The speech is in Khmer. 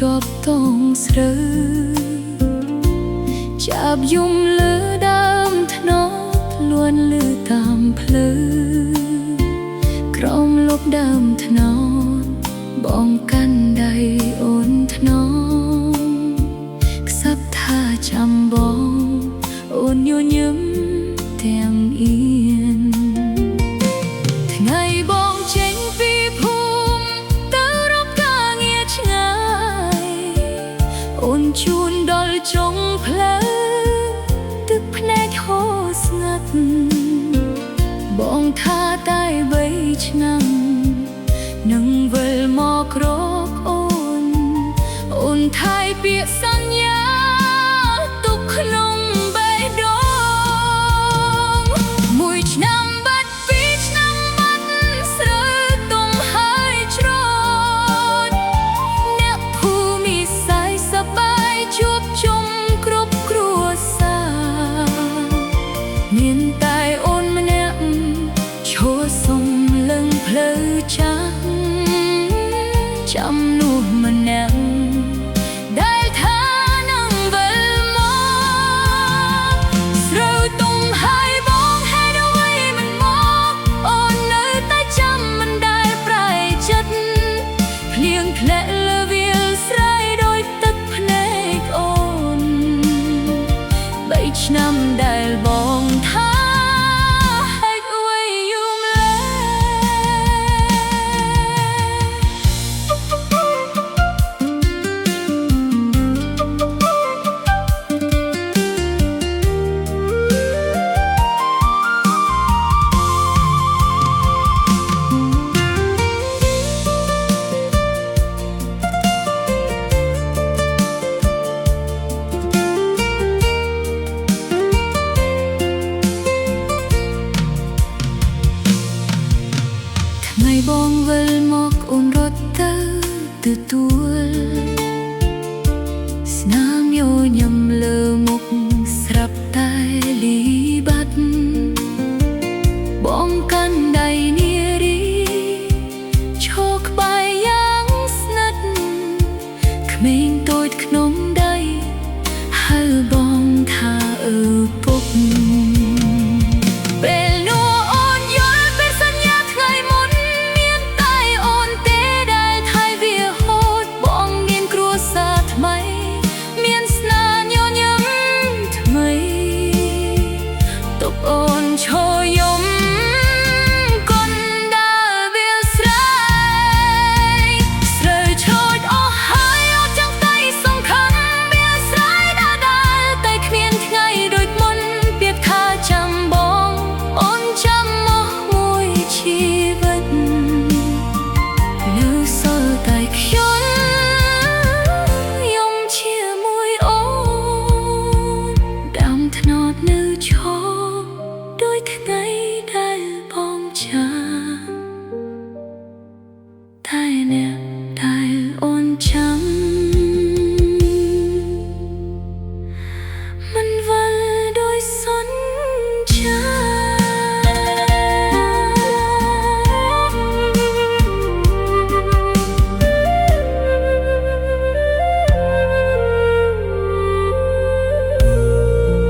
ជាប់តងស្រើចាប់យំលើដើមថ្នោតលួនលឺតាមភ្លឺក្រោមលប់ដើមថ្នោតបងកាន់ដៃអូនថ្នមខ្សឹបថាចាំបងអូនញញឹមទាំងអៀនថ្ងៃបងចេញពីភូមិទៅរកការងារឆ្ងាយអូនជូនដល់ចុងផ្លូវទឹកភ្នែកហូរស្ងាត់បងថាតែ3 ឆ្នាំនឹងវិលមករកអូនថៃពាក្យសន្យាទុកក្នុងបេះដូង1 ឆ្នាំបាត់2 ឆ្នាំបាត់ស្រើទុំហើយច្រូតអ្នកភូមិស័យសប្បាយជួបជុំគ្រប់គ្រួសារមានតែអូនម្នាក់ឈរសុំលឹងភ្លឺចាំនោះម្នាក់ដែលថានឹងវិលមកស្រូវទុំហើយបងហេតុអ្វីមិនមកអូននៅតែចាំមិនដែលប្រែចិត្តភ្លៀងធ្លាក់លើវាលស្រែដោយទឹកភ្នែកអូន3 ឆ្នាំដែលបងថាបងវិលមកអូនរត់ទៅទទួលស្នាមញញឹមលើមុខស្រាប់តែលីបាត់បងកាន់ដៃនារីឈរក្បែរយ៉ាងស្និទ្ធក្មេងតូចក្នុង